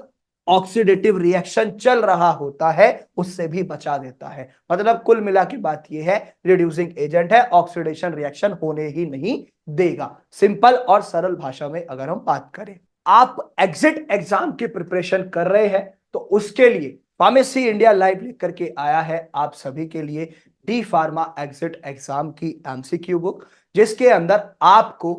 ऑक्सीडेटिव रिएक्शन चल रहा होता है उससे भी बचा देता है। मतलब कुल मिला के बात यह है, रिड्यूसिंग एजेंट है, ऑक्सीडेशन रिएक्शन होने ही नहीं देगा। सिंपल और सरल भाषा में अगर हम बात करें, आप एग्जिट एग्जाम की प्रिपरेशन कर रहे हैं तो उसके लिए फार्मेसी इंडिया लाइव लेकर के आया है आप सभी के लिए डी फार्मा एग्जिट एग्जाम की एमसीक्यू बुक, जिसके अंदर आपको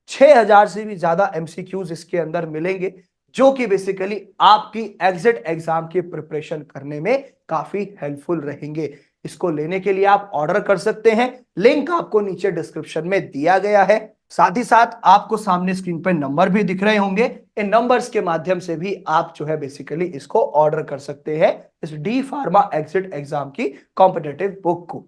6000 से भी ज्यादा एमसीक्यूज इसके अंदर मिलेंगे, जो कि बेसिकली आपकी एग्जिट एग्जाम की प्रिपरेशन करने में काफी हेल्पफुल रहेंगे। इसको लेने के लिए आप ऑर्डर कर सकते हैं, लिंक आपको नीचे डिस्क्रिप्शन में दिया गया है। साथ ही साथ आपको सामने स्क्रीन पर नंबर भी दिख रहे होंगे, इन नंबर्स के माध्यम से भी आप जो है बेसिकली इसको ऑर्डर कर सकते हैं, इस डी फार्मा एग्जिट एग्जाम की कॉम्पिटिटिव बुक को।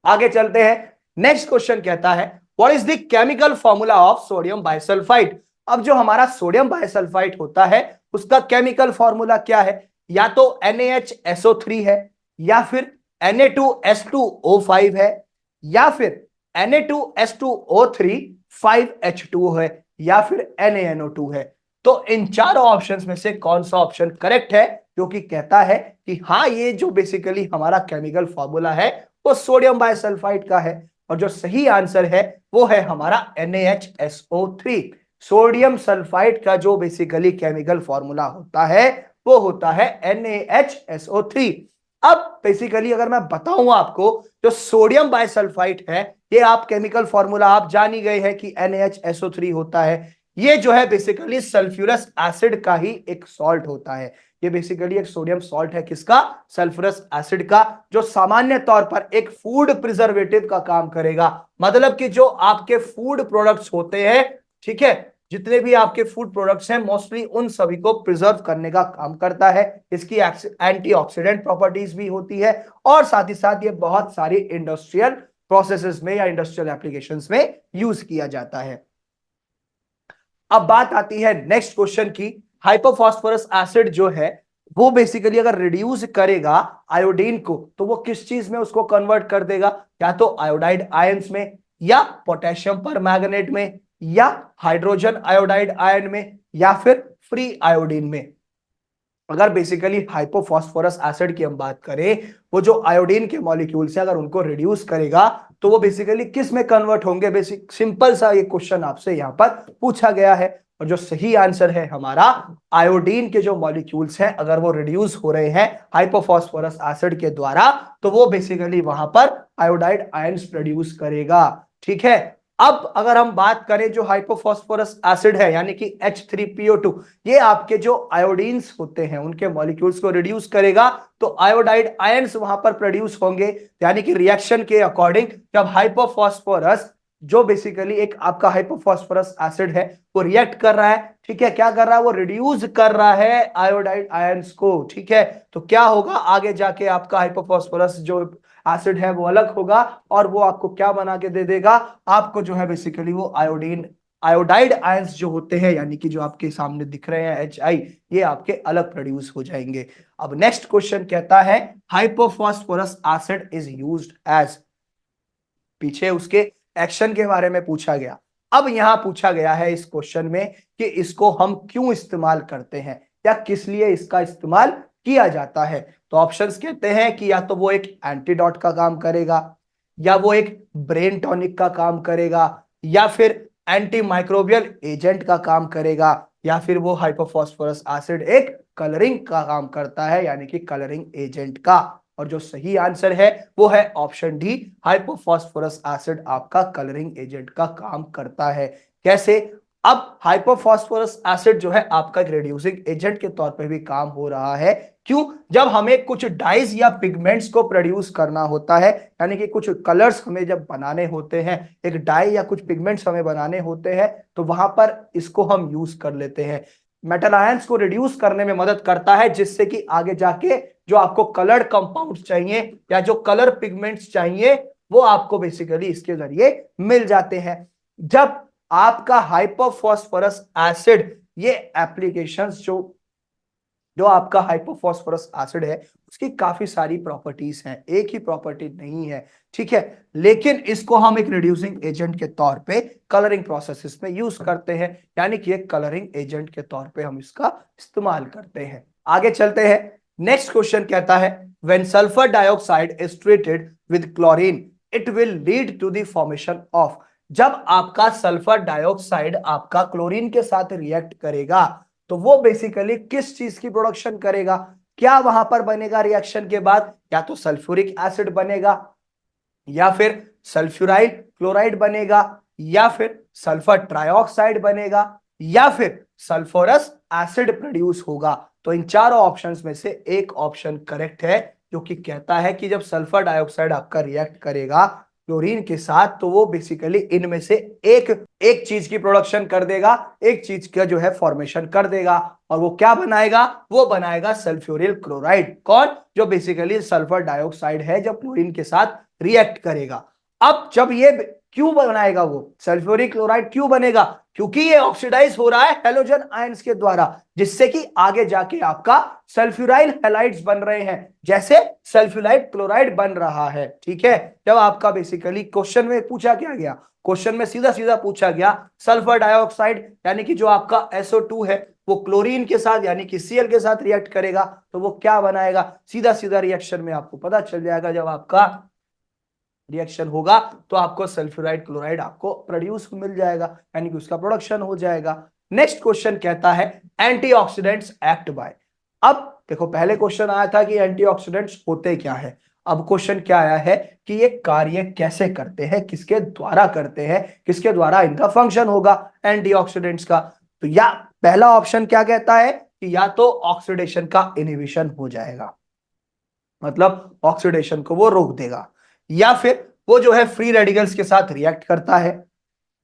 आगे चलते हैं, नेक्स्ट क्वेश्चन कहता है what is the chemical formula of sodium bisulphide. अब जो हमारा सोडियम बाइसल्फाइड होता है उसका केमिकल फॉर्मूला क्या है, या तो NaHSO3 है, या फिर Na2S2O5 है, या फिर Na2S2O3 5H2 है, या फिर NaNO2 है। तो इन चारों ऑप्शंस में से कौन सा ऑप्शन करेक्ट है, जो कि कहता है कि हाँ ये जो बेसिकली हमारा केमिकल फॉर्मूला है वो सोडियम बाइसल्फाइड का है। और जो सही आंसर है वो है हमारा NaHSO3। सोडियम सल्फाइड का जो बेसिकली केमिकल फॉर्मूला होता है वो होता है NaHSO3। अब बेसिकली अगर मैं बताऊं आपको, जो सोडियम बाइसल्फाइड है, ये आप केमिकल फॉर्मूला आप जान ही गए हैं कि NaHSO3 होता है। ये जो है बेसिकली सल्फ्यूरस एसिड का ही एक सॉल्ट होता है। ये बेसिकली एक सोडियम सॉल्ट है, किसका, सल्फ्यूरस एसिड का, जो सामान्य तौर पर एक फूड प्रिजर्वेटिव का काम करेगा। मतलब कि जो आपके फूड प्रोडक्ट्स होते हैं, ठीक है, जितने भी आपके फूड प्रोडक्ट्स हैं मोस्टली उन सभी को प्रिजर्व करने का काम करता है। इसकी एंटीऑक्सीडेंट प्रॉपर्टीज भी होती है, और साथ ही साथ ये बहुत सारी इंडस्ट्रियल प्रोसेसेस में या इंडस्ट्रियल एप्लीकेशंस में यूज किया जाता है। अब बात आती है नेक्स्ट क्वेश्चन की, हाइपोफॉस्फोरस एसिड जो है वो बेसिकली अगर रिड्यूस करेगा आयोडीन को तो वो किस चीज में उसको कन्वर्ट कर देगा, या तो आयोडाइड आयंस में, या पोटेशियम परमैंगनेट में, या हाइड्रोजन आयोडाइड आयन में, या फिर फ्री आयोडीन में। अगर बेसिकली हाइपोफॉस्फोरस एसिड की हम बात करें, वो जो आयोडीन के मॉलिक्यूल्स है अगर उनको रिड्यूस करेगा तो वो बेसिकली किस में कन्वर्ट होंगे। बेसिक सिंपल सा ये क्वेश्चन आपसे यहां पर पूछा गया है और जो सही आंसर है हमारा, आयोडीन के जो मॉलिक्यूल्स हैं अगर वो रिड्यूस हो रहे हैं हाइपोफॉस्फोरस एसिड के द्वारा तो वो बेसिकली वहां पर आयोडाइड आयंस प्रोड्यूस करेगा। ठीक है, अब अगर हम बात करें जो हाइपोफॉस्फोरस एसिड है यानी कि H3PO2, ये आपके जो आयोडीन्स होते हैं उनके मॉलिक्यूल्स को रिड्यूस करेगा तो आयोडाइड आयंस वहां पर प्रोड्यूस होंगे। यानी कि रिएक्शन के अकॉर्डिंग जब हाइपोफॉस्फोरस, जो बेसिकली एक आपका हाइपोफॉस्फोरस एसिड है, वो रिएक्ट कर रहा है, ठीक है, क्या कर रहा है, वो रिड्यूस कर रहा है आयोडाइड आयंस को। ठीक है, तो क्या होगा आगे जाके आपका हाइपोफॉस्फोरस जो एसिड है वो अलग होगा और वो आपको क्या बना के दे देगा, आपको जो है बेसिकली वो आयोडीन आयोडाइड आयंस जो होते हैं यानी कि जो आपके सामने दिख रहे हैं HI, ये आपके अलग प्रोड्यूस हो जाएंगे। अब नेक्स्ट क्वेश्चन कहता है hypophosphorous acid is used as, पीछे उसके एक्शन के बारे में पूछा गया। अब यहां पूछा गया है इस क्वेश्चन में कि इसको हम क्यों इस्तेमाल करते हैं या किस लिए इसका इस्तेमाल किया जाता है। तो ऑप्शंस कहते हैं कि या तो वो एक एंटीडोट का काम करेगा, या वो एक ब्रेन टॉनिक का काम करेगा, या फिर एंटी माइक्रोबियल एजेंट का काम करेगा, या फिर वो हाइपोफॉस्फोरस एसिड एक कलरिंग का काम करता है यानी कि कलरिंग एजेंट का। और जो सही आंसर है वो है ऑप्शन डी, हाइपोफॉस्फोरस एसिड आपका कलरिंग एजेंट का काम करता है। कैसे, अब हाइपोफॉस्फोरस एसिड जो है आपका एक रिड्यूसिंग एजेंट के तौर पे भी काम हो रहा है। क्यों, जब हमें कुछ डाइज या पिगमेंट्स को प्रोड्यूस करना होता है यानी कि कुछ कलर्स हमें जब बनाने होते हैं, एक डाई या कुछ पिगमेंट्स हमें बनाने होते हैं, तो वहां पर इसको हम यूज कर लेते हैं। मेटल आयंस को रिड्यूस करने में मदद करता है जिससे कि आगे जाके जो आपको कलर्ड कंपाउंड्स चाहिए या जो कलर पिगमेंट्स चाहिए वो आपको बेसिकली इसके जरिए मिल जाते हैं। जब आपका हाइपोफॉस्फोरस एसिड, ये एप्लीकेशंस जो जो आपका हाइपोफॉस्फोरस एसिड है उसकी काफी सारी प्रॉपर्टीज हैं, एक ही प्रॉपर्टी नहीं है। ठीक है, लेकिन इसको हम एक रिड्यूसिंग एजेंट के तौर पे कलरिंग प्रोसेसेस में यूज करते हैं यानी कि एक कलरिंग एजेंट के तौर पे हम इसका इस्तेमाल करते हैं। आगे चलते हैं, नेक्स्ट क्वेश्चन कहता है when sulphur dioxide is treated with chlorine it will lead to the formation of, जब आपका सल्फर डाइऑक्साइड आपका क्लोरीन के साथ रिएक्ट करेगा तो वो बेसिकली किस चीज की प्रोडक्शन करेगा, क्या वहां पर बनेगा रिएक्शन के बाद, या तो सल्फ्यूरिक एसिड बनेगा, या फिर सल्फ्यूराइल क्लोराइड बनेगा, या फिर सल्फर ट्राइऑक्साइड बनेगा, या फिर सल्फोरस एसिड प्रोड्यूस होगा। तो इन चारों ऑप्शंस में से एक ऑप्शन करेक्ट है जो कि कहता है कि जब सल्फर डाइऑक्साइड आपका रिएक्ट करेगा क्लोरीन के साथ तो वो बेसिकली इनमें से एक एक चीज की प्रोडक्शन कर देगा, एक चीज का जो है फॉर्मेशन कर देगा और वो क्या बनाएगा, वो बनाएगा सल्फ्यूरिल क्लोराइड। कौन, जो बेसिकली सल्फर डाइऑक्साइड है जब क्लोरीन के साथ रिएक्ट करेगा। अब जब ये क्यों बनाएगा वो सल्फ्यूरिक क्लोराइड, क्यों बनेगा, क्योंकि ये ऑक्सीडाइज हो रहा है हेलोजन आयंस के द्वारा जिससे कि आगे जाके आपका सल्फ्यूराइल हैलाइड्स बन रहे हैं जैसे सल्फ्यूराइड क्लोराइड बन रहा है। ठीक है, जब आपका बेसिकली क्वेश्चन में पूछा क्या गया, क्वेश्चन में सीधा सीधा पूछा गया सल्फर डाइऑक्साइड यानी कि जो आपका SO2 है वो क्लोरीन के साथ यानी कि Cl के साथ रिएक्ट करेगा तो वो क्या बनाएगा, सीधा सीधा रिएक्शन में आपको पता चल जाएगा जब आपका रिएक्शन होगा तो आपको सल्फ्यूराइड क्लोराइड आपको प्रोड्यूस मिल जाएगा यानी कि उसका प्रोडक्शन हो जाएगा। नेक्स्ट क्वेश्चन कहता है एंटीऑक्सीडेंट्स एक्ट बाय, अब देखो पहले क्वेश्चन आया था कि एंटीऑक्सीडेंट्स होते क्या है, अब क्वेश्चन क्या आया है कि ये कार्य कैसे करते हैं, किसके द्वारा करते हैं, किसके द्वारा इनका फंक्शन होगा एंटीऑक्सीडेंट्स का। तो या पहला ऑप्शन क्या कहता है कि या तो ऑक्सीडेशन का इनहिबिशन हो जाएगा, मतलब ऑक्सीडेशन को वो रोक देगा, या फिर वो जो है फ्री रेडिकल्स के साथ रिएक्ट करता है,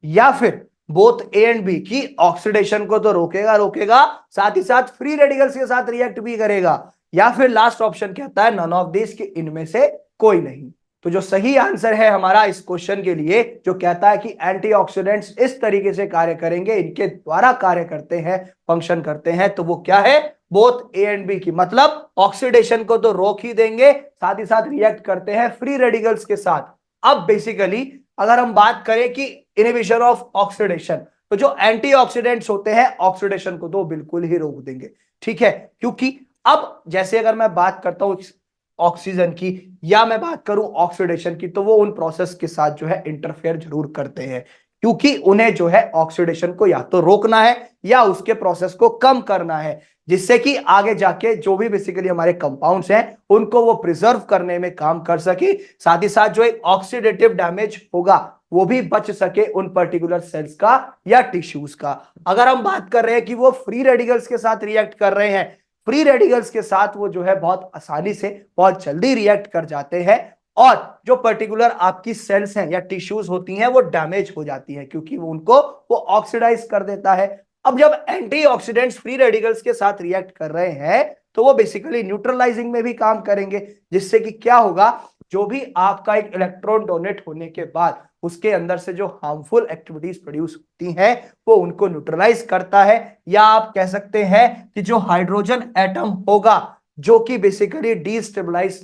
या फिर बोथ ए एंड बी की ऑक्सीडेशन को तो रोकेगा रोकेगा साथ ही साथ फ्री रेडिकल्स के साथ रिएक्ट भी करेगा, या फिर लास्ट ऑप्शन कहता है नन ऑफ दिस, कि इनमें से कोई नहीं। तो जो सही आंसर है हमारा इस क्वेश्चन के लिए जो कहता है कि एंटीऑक्सीडेंट्स इस तरीके से कार्य करेंगे, इनके द्वारा कार्य करते हैं, फंक्शन करते हैं, तो वो क्या है, बोथ ए एंड बी की, मतलब ऑक्सीडेशन को तो रोक ही देंगे साथ ही साथ रिएक्ट करते हैं फ्री रेडिकल्स के साथ। अब बेसिकली अगर हम बात करें कि इनहिबिशन ऑफ ऑक्सीडेशन, तो जो एंटीऑक्सीडेंट्स होते हैं ऑक्सीडेशन को तो बिल्कुल ही रोक देंगे। ठीक है, क्योंकि अब जैसे अगर मैं बात करता हूं ऑक्सीजन की या मैं बात करूं ऑक्सीडेशन की, तो वो उन प्रोसेस के साथ जो है इंटरफेयर जरूर करते हैं, क्योंकि उन्हें जो है ऑक्सीडेशन को या तो रोकना है या उसके प्रोसेस को कम करना है, जिससे कि आगे जाके जो भी बेसिकली हमारे कंपाउंड्स हैं उनको वो प्रिजर्व करने में काम कर सके, साथ ही साथ जो एक ऑक्सीडेटिव डैमेज होगा वो भी बच सके उन पर्टिकुलर सेल्स का या टिश्यूज का। अगर हम बात कर रहे हैं कि वो फ्री रेडिकल्स के साथ रिएक्ट कर रहे हैं, फ्री रेडिकल्स के साथ वो जो है बहुत आसानी से बहुत जल्दी रिएक्ट कर जाते हैं, और जो पर्टिकुलर आपकी सेल्स हैं या टिश्यूज होती हैं वो डैमेज हो जाती हैं, क्योंकि वो उनको वो ऑक्सीडाइज कर देता है। अब जब एंटीऑक्सीडेंट्स फ्री रेडिकल्स के साथ रिएक्ट कर रहे हैं तो वो बेसिकली न्यूट्रलाइजिंग में भी काम करेंगे, जिससे कि क्या होगा, जो भी आपका एक इलेक्ट्रॉन डोनेट होने के बाद उसके अंदर से जो हार्मफुल एक्टिविटीज प्रोड्यूस होती हैं वो उनको न्यूट्रलाइज करता है, या आप कह सकते हैं कि जो हाइड्रोजन एटम होगा जो कि बेसिकली डीस्टेबलाइज,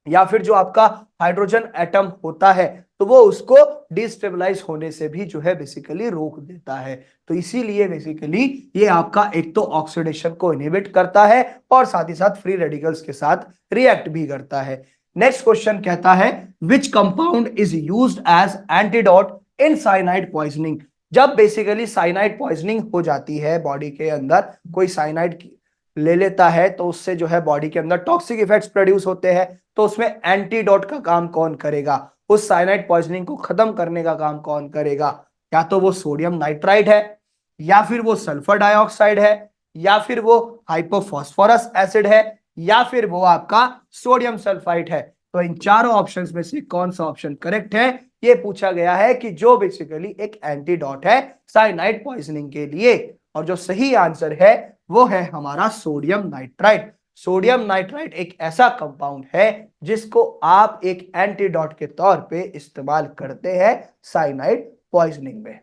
या फिर जो आपका हाइड्रोजन एटम होता है तो वो उसको डिस्टेबलाइज होने से भी जो है बेसिकली रोक देता है। तो इसीलिए बेसिकली ये आपका एक तो ऑक्सीडेशन को इनहिबिट करता है और साथ ही साथ फ्री रेडिकल्स के साथ रिएक्ट भी करता है। नेक्स्ट क्वेश्चन कहता है which compound is used as antidote in cyanide poisoning. जब बेसिकली साइनाइड पॉइजनिंग हो जाती है बॉडी के अंदर, कोई साइनाइड ले लेता है तो उससे जो है बॉडी के अंदर टॉक्सिक इफेक्ट्स प्रोड्यूस होते हैं, तो उसमें एंटीडोट का काम कौन करेगा, उस साइनाइड पॉइजनिंग को खत्म करने का काम कौन करेगा? या तो वो सोडियम नाइट्राइट है, या फिर वो सल्फर डाइऑक्साइड है, या फिर वो हाइपोफॉस्फोरस एसिड है, या फिर वो आपका सोडियम सल्फाइड है। तो इन चारों ऑप्शंस में से कौन सा ऑप्शन करेक्ट है, ये पूछा गया है कि जो बेसिकली एक एंटीडोट है साइनाइड पॉइजनिंग के लिए। और जो सही आंसर है वो है हमारा सोडियम नाइट्राइट। सोडियम नाइट्राइट एक ऐसा कंपाउंड है जिसको आप एक एंटीडोट के तौर पे इस्तेमाल करते हैं साइनाइड पॉइजनिंग में।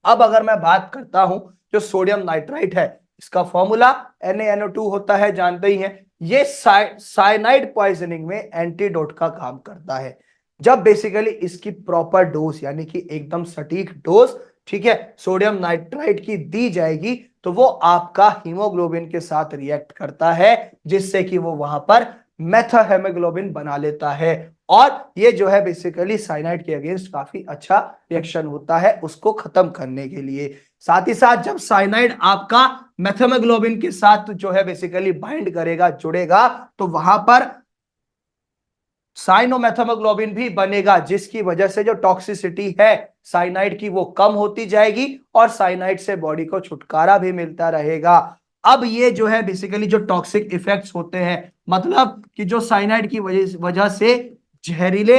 अब अगर मैं बात करता हूं जो सोडियम नाइट्राइट है, इसका फॉर्मूला NaNO2 होता है, जानते ही हैं। ये साइनाइड पॉइजनिंग में एंटीडोट का काम करता है। जब बेसिकली इसकी प्रॉपर डोज यानी कि एकदम सटीक डोज, ठीक है, सोडियम नाइट्राइट की दी जाएगी तो वो आपका हीमोग्लोबिन के साथ रिएक्ट करता है, जिससे कि वो वहां पर मेथाहेमोग्लोबिन बना लेता है, और ये जो है बेसिकली साइनाइड के अगेंस्ट काफी अच्छा रिएक्शन होता है उसको खत्म करने के लिए। साथ ही साथ जब साइनाइड आपका मेथाहेमोग्लोबिन के साथ जो है बेसिकली बाइंड करेगा, जुड़ेगा, तो वहां पर साइनोमेथामोग्लोबिन भी बनेगा, जिसकी वजह से जो टॉक्सिसिटी है साइनाइड की वो कम होती जाएगी और साइनाइड से बॉडी को छुटकारा भी मिलता रहेगा। अब ये जो है बेसिकली जो टॉक्सिक इफेक्ट्स होते हैं, मतलब कि जो साइनाइड की वजह से जहरीले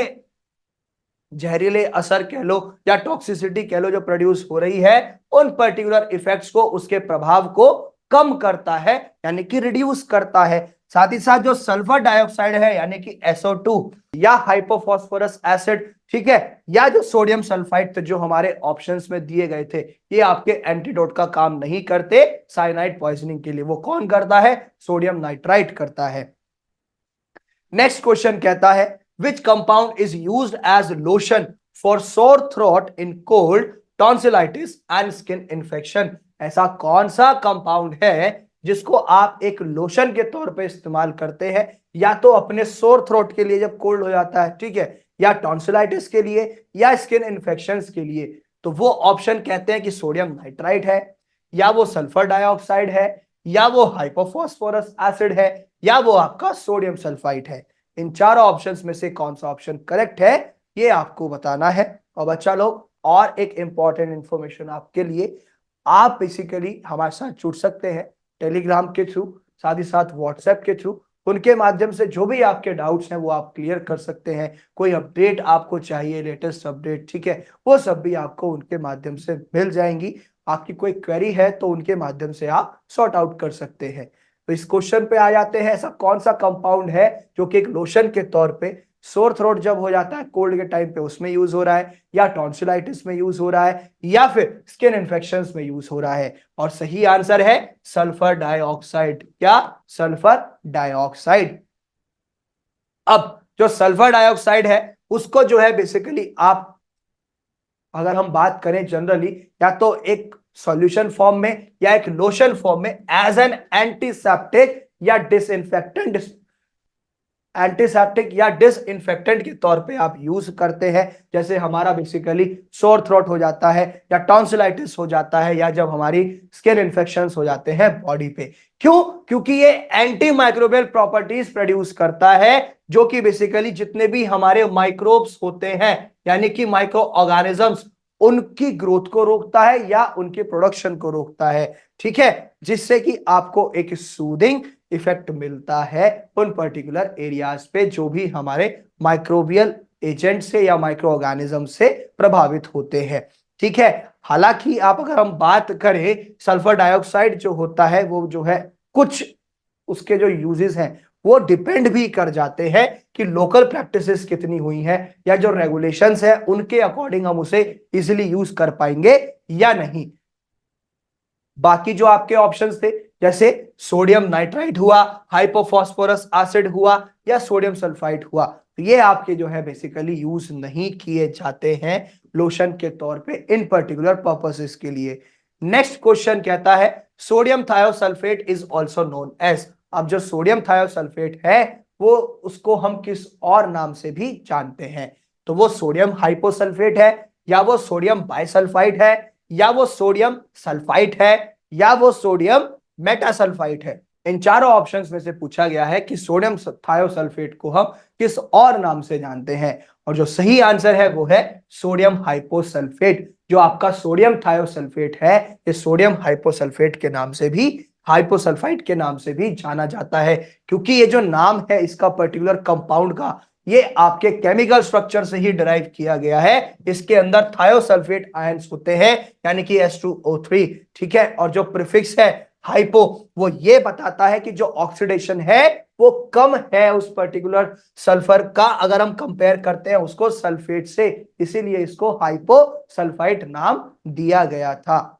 जहरीले असर कह लो या टॉक्सिसिटी कह लो जो प्रोड्यूस हो रही है, उन पर्टिकुलर इफेक्ट्स को, उसके प्रभाव को कम करता है, यानी कि रिड्यूस करता है। साथ ही साथ जो सल्फर डाइऑक्साइड है यानी कि SO2 या हाइपोफॉस्फोरस एसिड, ठीक है, या जो सोडियम सल्फाइड थे जो हमारे ऑप्शंस में दिए गए थे, ये आपके एंटीडोट का काम नहीं करते साइनाइड पॉइजनिंग के लिए। वो कौन करता है? सोडियम नाइट्राइट करता है। नेक्स्ट क्वेश्चन कहता है which compound is used as lotion for sore throat in cold, tonsillitis and skin infection. ऐसा कौन सा कंपाउंड है जिसको आप एक लोशन के तौर पे इस्तेमाल करते हैं, या तो अपने सोर थ्रोट के लिए जब कोल्ड हो जाता है, ठीक है, या टॉन्सिलाइटिस के लिए, या स्किन इन्फेक्शंस के लिए? तो वो ऑप्शन कहते हैं कि सोडियम नाइट्राइट है, या वो सल्फर डाइऑक्साइड है, या वो हाइपोफॉस्फोरस एसिड है, या वो आपका सोडियम सल्फाइड है। इन चारों ऑप्शंस में से कौन सा ऑप्शन करेक्ट है ये आपको बताना है। और बच्चा लोग, और एक इंपॉर्टेंट इंफॉर्मेशन आपके लिए, आप बेसिकली हमारे साथ जुड़ सकते हैं टेलीग्राम के थ्रू, साथ ही साथ व्हाट्सएप के थ्रू। उनके माध्यम से जो भी आपके डाउट्स हैं वो आप क्लियर कर सकते हैं। कोई अपडेट आपको चाहिए, लेटेस्ट अपडेट, ठीक है, वो सब भी आपको उनके माध्यम से मिल जाएंगी। आपकी कोई क्वेरी है तो उनके माध्यम से आप सॉर्ट आउट कर सकते हैं। तो इस क्वेश्चन पे आ जाते हैं, ऐसा कौन सा कंपाउंड है जो कि एक लोशन के तौर पे सोर थ्रोट जब हो जाता है कोल्ड के टाइम पे उसमें यूज हो रहा है, या टॉन्सिलाइटिस में यूज हो रहा है, या फिर स्किन इन्फेक्शंस में यूज हो रहा है? और सही आंसर है सल्फर डाइऑक्साइड। क्या? Sulphur dioxide. अब जो सल्फर डाइऑक्साइड है उसको जो है बेसिकली आप, अगर हम बात करें जनरली, या तो एक सॉल्यूशन फॉर्म में या एक लोशन फॉर्म में एज एन एंटीसेप्टिक या डिसइंफेक्टेंट के तौर पे आप यूज करते हैं। जैसे हमारा बेसिकली सोर थ्रोट हो जाता है या टॉन्सिलाइटिस हो जाता है या जब हमारी स्किन इन्फेक्शंस हो जाते हैं बॉडी पे। क्यों? क्योंकि ये एंटी माइक्रोबियल प्रॉपर्टीज प्रोड्यूस करता है, जो कि बेसिकली जितने भी हमारे माइक्रोब्स होते हैं यानी कि माइक्रो ऑर्गेनिजम्स, उनकी ग्रोथ को रोकता है या उनके प्रोडक्शन को रोकता है। ठीक है, जिससे कि आपको एक सूदिंग इफेक्ट मिलता है उन पर्टिकुलर एरियाज पे जो भी हमारे माइक्रोबियल एजेंट से या माइक्रो ऑर्गेनिज्म से प्रभावित होते हैं। ठीक है, हालांकि आप अगर हम बात करें सल्फर डाइऑक्साइड जो होता है वो जो है कुछ उसके जो यूजेस हैं वो डिपेंड भी कर जाते हैं कि लोकल प्रैक्टिसेस कितनी हुई हैं या जो रेगुलेशंस है उनके अकॉर्डिंग हम उसे इजीली यूज कर पाएंगे या नहीं। बाकी जो आपके ऑप्शंस थे जैसे सोडियम नाइट्राइट हुआ, हाइपोफॉस्फोरस एसिड हुआ या सोडियम सल्फाइड हुआ, तो ये आपके जो है बेसिकली यूज नहीं किए जाते हैं लोशन के तौर पे इन पर्टिकुलर पर्पसेस के लिए। नेक्स्ट क्वेश्चन कहता है sodium thiosulphate is also known as. अब जो सोडियम थायोसल्फेट है वो उसको हम किस और नाम से भी जानते हैं, तो वो सोडियम हाइपोसल्फेट है या वो सोडियम बाइसल्फाइड है या वो सोडियम सल्फाइट है या वो सोडियम मेटासल्फाइट है। इन चारों ऑप्शंस में से पूछा गया है कि सोडियम थायोसल्फेट को हम किस और नाम से जानते हैं, और जो सही आंसर है वो है सोडियम हाइपोसल्फेट। जो आपका सोडियम थायोसल्फेट है ये सोडियम हाइपोसल्फेट के नाम से भी, हाइपोसल्फाइड के नाम से भी जाना जाता है, क्योंकि ये जो नाम है इसका पर्टिकुलर कंपाउंड का ये आपके केमिकल स्ट्रक्चर से ही डिराइव किया गया है। इसके अंदर थायोसल्फेट आयंस होते हैं यानी कि H2O3। ठीक है, और जो प्रीफिक्स है हाइपो वो ये बताता है कि जो ऑक्सीडेशन है वो कम है उस पर्टिकुलर सल्फर का अगर हम कंपेयर करते हैं उसको सल्फेट से, इसीलिए इसको हाइपोसल्फाइट नाम दिया गया था।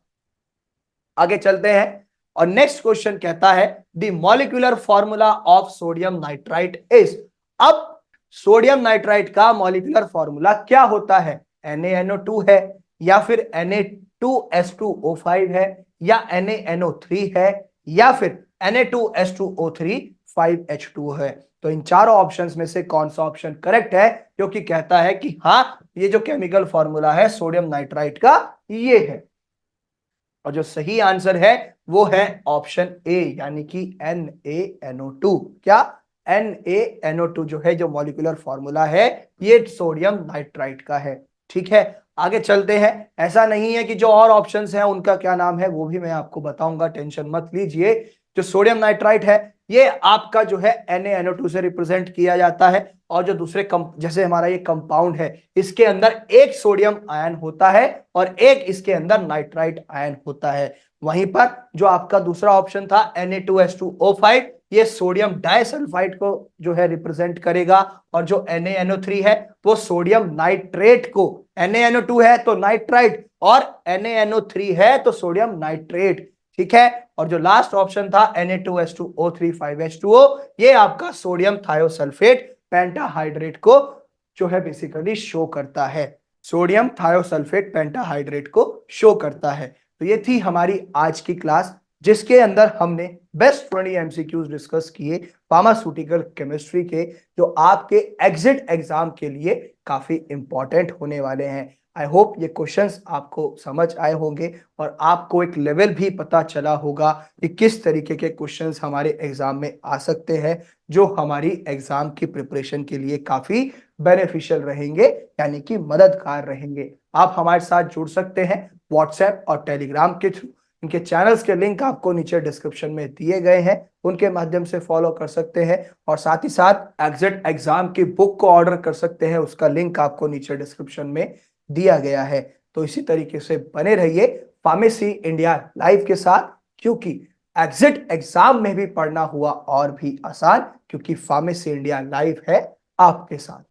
आगे चलते हैं और नेक्स्ट क्वेश्चन कहता है the molecular formula of sodium nitrite is. अब सोडियम नाइट्राइट का मॉलिक्यूलर फॉर्मूला क्या होता है? NaNO2 है या फिर Na2H2O5 है या NaNO3 है या फिर Na2H2O3 5H2 है। तो इन चारों ऑप्शंस में से कौन सा ऑप्शन करेक्ट है जो कि कहता है कि हाँ ये जो केमिकल फॉर्मूला है सोडियम नाइट्राइट का ये है, और जो सही आंसर है वो है ऑप्शन ए यानी कि NaNO2। क्या? NaNO2 जो है जो मॉलिक्यूलर फॉर्मूला है ये सोडियम नाइट्राइट का है। ठीक है, आगे चलते हैं। ऐसा नहीं है कि जो और ऑप्शंस हैं उनका क्या नाम है वो भी मैं आपको बताऊंगा, टेंशन मत लीजिए। जो सोडियम नाइट्राइट है ये आपका जो है NaNO2 से रिप्रेजेंट किया जाता है, और जो दूसरे जैसे हमारा ये कंपाउंड है इसके अंदर एक सोडियम आयन होता है और एक इसके अंदर नाइट्राइट आयन होता है। वहीं पर जो आपका दूसरा ऑप्शन था Na2H2O5 ये सोडियम डाइसल्फाइड को जो है रिप्रेजेंट करेगा, और जो NaNO3 है वो सोडियम नाइट्रेट को, NaNO2 है तो नाइट्राइट और NaNO3 है तो सोडियम नाइट्रेट। ठीक है, और जो लास्ट ऑप्शन था Na2H2O3 5H2O ये आपका सोडियम थायोसल्फेट पेंटाहाइड्रेट को जो है बेसिकली शो करता है, सोडियम थायोसल्फेट पेंटाहाइड्रेट को शो करता है। तो ये थी हमारी आज की क्लास जिसके अंदर हमने बेस्ट 20 एमसीक्यूज डिस्कस किए फार्मास्यूटिकल केमिस्ट्री के, जो आपके एग्जिट एग्जाम के लिए काफी इंपॉर्टेंट होने वाले हैं। आई होप ये क्वेश्चंस आपको समझ आए होंगे और आपको एक लेवल भी पता चला होगा कि किस तरीके के क्वेश्चंस हमारे एग्जाम में आ सकते हैं जो हमारी एग्जाम की प्रिपरेशन के लिए काफी बेनिफिशियल रहेंगे यानी कि मददगार रहेंगे। आप हमारे साथ जुड़ सकते हैं व्हाट्सएप और टेलीग्राम के थ्रू। इनके चैनल्स के लिंक आपको नीचे डिस्क्रिप्शन में दिए गए हैं, उनके माध्यम से फॉलो कर सकते हैं, और साथ ही साथ एग्जिट एग्जाम की बुक को ऑर्डर कर सकते हैं, उसका लिंक आपको नीचे डिस्क्रिप्शन में दिया गया है। तो इसी तरीके से बने रहिए फार्मेसी इंडिया लाइव के साथ, क्योंकि एग्जिट एग्जाम में भी पढ़ना हुआ और भी आसान, क्योंकि फार्मेसी इंडिया लाइव है आपके साथ।